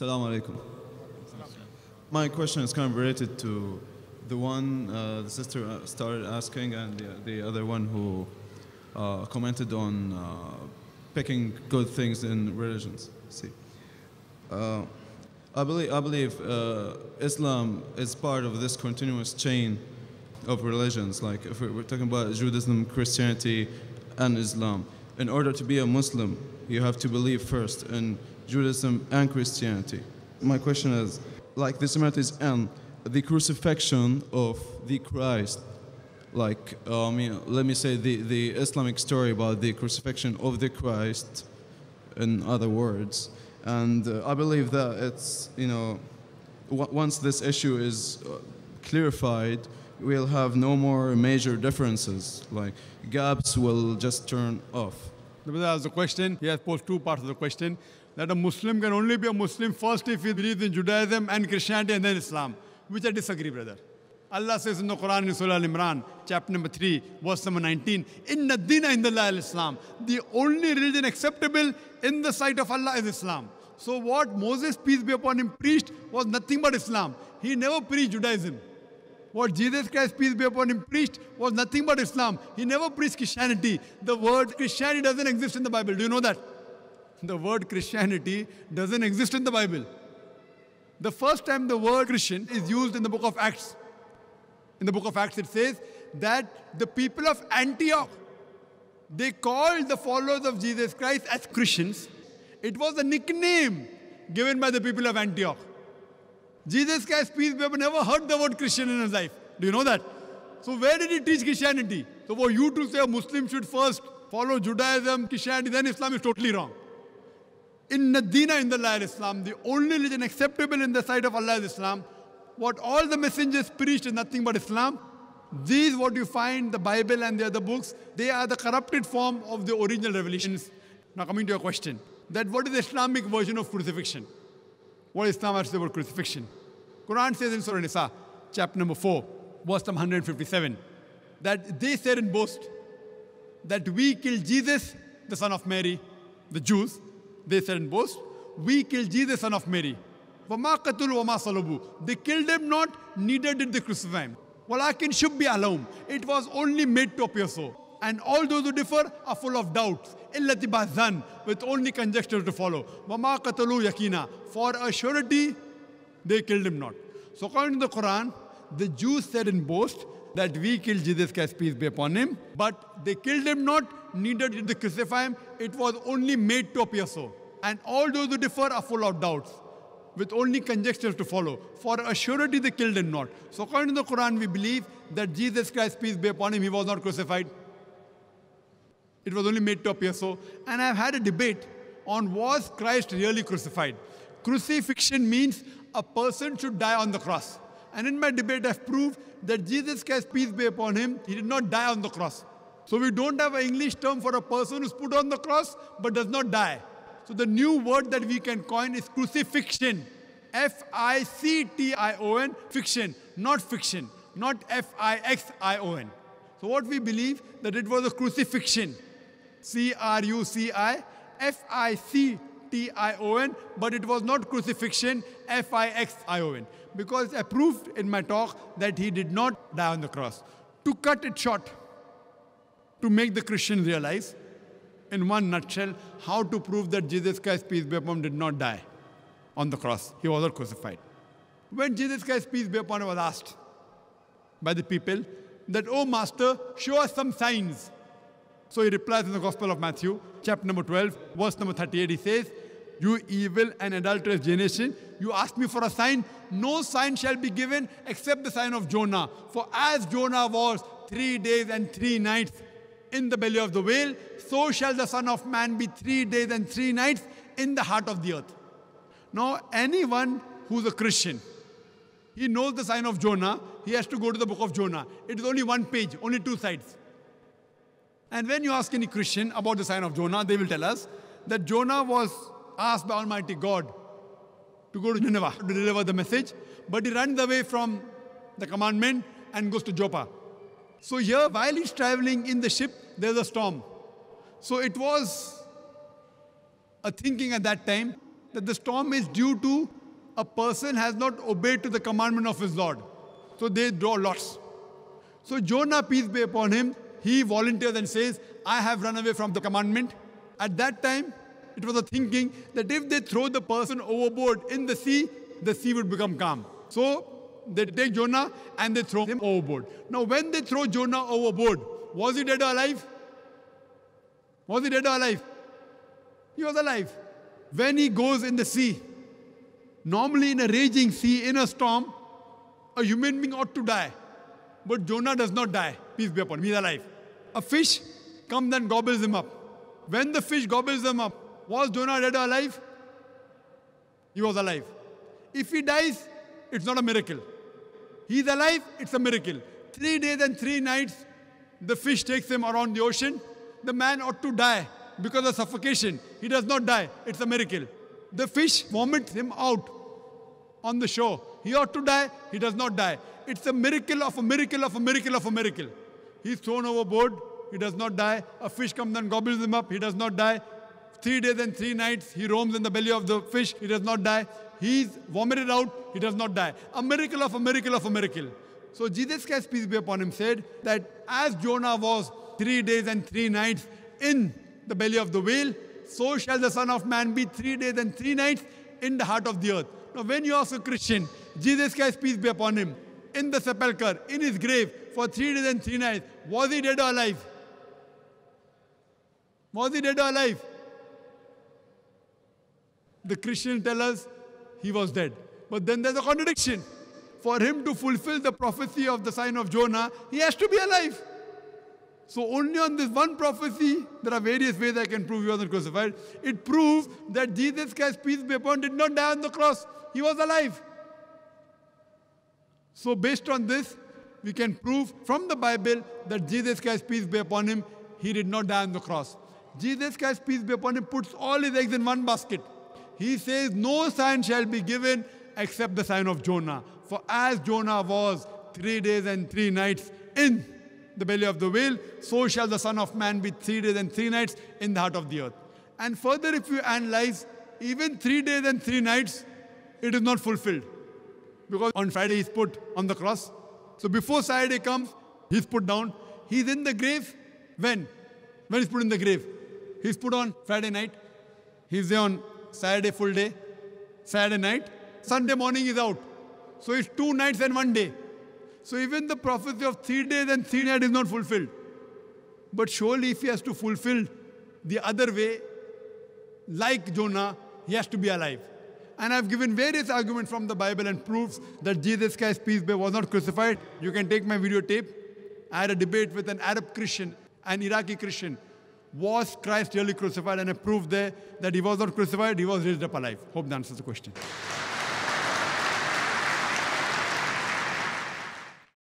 Assalamu alaikum. My question is kind of related to the one the sister started asking and the other one who commented on picking good things in religions. See, I believe Islam is part of this continuous chain of religions. Like if we're talking about Judaism, Christianity, and Islam. In order to be a Muslim, you have to believe first in Judaism and Christianity. My question is, like the similarities and the crucifixion of the Christ, like let me say the Islamic story about the crucifixion of the Christ, in other words, and I believe that it's, once this issue is clarified, we'll have no more major differences, like gaps will just turn off. The brother asked the question, he has posed two parts of the question, that a Muslim can only be a Muslim first if he believes in Judaism and Christianity and then Islam, which I disagree, brother. Allah says in the Quran in Surah Al-Imran, chapter number 3, verse number 19, Inna dina indallah al-Islam. The only religion acceptable in the sight of Allah is Islam. So what Moses, peace be upon him, preached was nothing but Islam. He never preached Judaism. What Jesus Christ, peace be upon him, preached was nothing but Islam. He never preached Christianity. The word Christianity doesn't exist in the Bible. Do you know that? The word Christianity doesn't exist in the Bible. The first time the word Christian is used in the book of Acts. In the book of Acts it says that the people of Antioch, they called the followers of Jesus Christ as Christians. It was a nickname given by the people of Antioch. Jesus Christ, peace be upon him, never heard the word Christian in his life. Do you know that? So where did he teach Christianity? So for you to say a Muslim should first follow Judaism, Christianity, then Islam is totally wrong. Inna dina indallah al-Islam. The only religion acceptable in the sight of Allah is Islam. What all the messengers preached is nothing but Islam. These, what you find, the Bible and the other books, they are the corrupted form of the original revelations. Now coming to your question, that what is the Islamic version of crucifixion? What is Islam has to say about crucifixion? Quran says in Surah Nisa, chapter number 4, verse number 157, that they said in boast that we killed Jesus, the son of Mary, the Jews. They said in boast, we killed Jesus, son of Mary. وَمَا قَتُلُوا وَمَا صَلُبُوا. They killed him not, neither did they crucify him. وَلَكِنْ شُبِّهَ لَهُمْ. It was only made to appear so. And all those who differ are full of doubts. إِلَّا اتِّبَاعَ with only conjecture to follow. وَمَا قَتَلُوا يَقِينًا. For a surety, they killed him not. So according to the Quran, the Jews said in boast that we killed Jesus Christ, peace be upon him, but they killed him not, neither did they crucify him. It was only made to appear so. And all those who differ are full of doubts, with only conjectures to follow. For a surety they killed him not. So according to the Quran, we believe that Jesus Christ, peace be upon him, he was not crucified. It was only made to appear so. And I've had a debate on, was Christ really crucified? Crucifixion means a person should die on the cross. And in my debate, I've proved that Jesus Christ, peace be upon him, he did not die on the cross. So we don't have an English term for a person who's put on the cross but does not die. So the new word that we can coin is crucifixion. F-I-C-T-I-O-N, fiction, not fiction, not F-I-X-I-O-N. So what we believe, that it was a crucifixion. C-R-U-C-I-F-I-C-T-I-O-N, but it was not crucifixion, F-I-X-I-O-N. Because I proved in my talk that he did not die on the cross. To cut it short, to make the Christians realize, in one nutshell, how to prove that Jesus Christ, peace be upon him, did not die on the cross. He was not crucified. When Jesus Christ, peace be upon him, was asked by the people that, "Oh Master, show us some signs." So he replies in the Gospel of Matthew, chapter number 12, verse number 38, he says, "You evil and adulterous generation, you ask me for a sign. No sign shall be given except the sign of Jonah. For as Jonah was 3 days and 3 nights in the belly of the whale, so shall the Son of Man be 3 days and 3 nights in the heart of the earth." Now, anyone who's a Christian, he knows the sign of Jonah, he has to go to the book of Jonah. It is only one page, only 2 sides. And when you ask any Christian about the sign of Jonah, they will tell us that Jonah was asked by Almighty God to go to Nineveh to deliver the message, but he runs away from the commandment and goes to Joppa. So here, while he's traveling in the ship, there's a storm. So it was a thinking at that time that the storm is due to a person has not obeyed to the commandment of his Lord. So they draw lots. So Jonah, peace be upon him, he volunteers and says, I have run away from the commandment. At that time, it was a thinking that if they throw the person overboard in the sea would become calm. So they take Jonah and they throw him overboard. Now when they throw Jonah overboard, was he dead or alive? Was he dead or alive? He was alive. When he goes in the sea, normally in a raging sea, in a storm, a human being ought to die. But Jonah does not die. Peace be upon him. He is alive. A fish comes and gobbles him up. When the fish gobbles him up, was Jonah dead or alive? He was alive. If he dies, it's not a miracle. He is alive, it's a miracle. 3 days and 3 nights, the fish takes him around the ocean. The man ought to die because of suffocation. He does not die. It's a miracle. The fish vomits him out on the shore. He ought to die. He does not die. It's a miracle of a miracle of a miracle of a miracle. He's thrown overboard. He does not die. A fish comes and gobbles him up. He does not die. 3 days and 3 nights, he roams in the belly of the fish. He does not die. He's vomited out. He does not die. A miracle of a miracle of a miracle. So Jesus Christ, peace be upon him, said that as Jonah was 3 days and 3 nights in the belly of the whale, so shall the Son of Man be 3 days and 3 nights in the heart of the earth. Now when you ask a Christian, Jesus Christ, peace be upon him, in the sepulchre, in his grave, for 3 days and 3 nights, was he dead or alive? Was he dead or alive? The Christians tell us he was dead. But then there's a contradiction. For him to fulfill the prophecy of the sign of Jonah, he has to be alive. So only on this one prophecy, there are various ways I can prove he wasn't crucified. It proves that Jesus Christ, peace be upon him, did not die on the cross. He was alive. So based on this, we can prove from the Bible that Jesus Christ, peace be upon him, he did not die on the cross. Jesus Christ, peace be upon him, puts all his eggs in one basket. He says, no sign shall be given except the sign of Jonah. For as Jonah was 3 days and 3 nights in the belly of the whale, so shall the Son of Man be 3 days and 3 nights in the heart of the earth. And further, if you analyze, even 3 days and 3 nights, it is not fulfilled. Because on Friday he's put on the cross. So before Saturday comes, he's put down. He's in the grave. When? When he's put in the grave? He's put on Friday night. He's there on Saturday full day. Saturday night. Sunday morning he's out. So it's 2 nights and 1 day. So even the prophecy of 3 days and 3 nights is not fulfilled. But surely if he has to fulfill the other way, like Jonah, he has to be alive. And I've given various arguments from the Bible and proofs that Jesus Christ, peace be, was not crucified. You can take my videotape. I had a debate with an Arab Christian, an Iraqi Christian. Was Christ really crucified? And I proved there that he was not crucified, he was raised up alive. Hope that answers the question.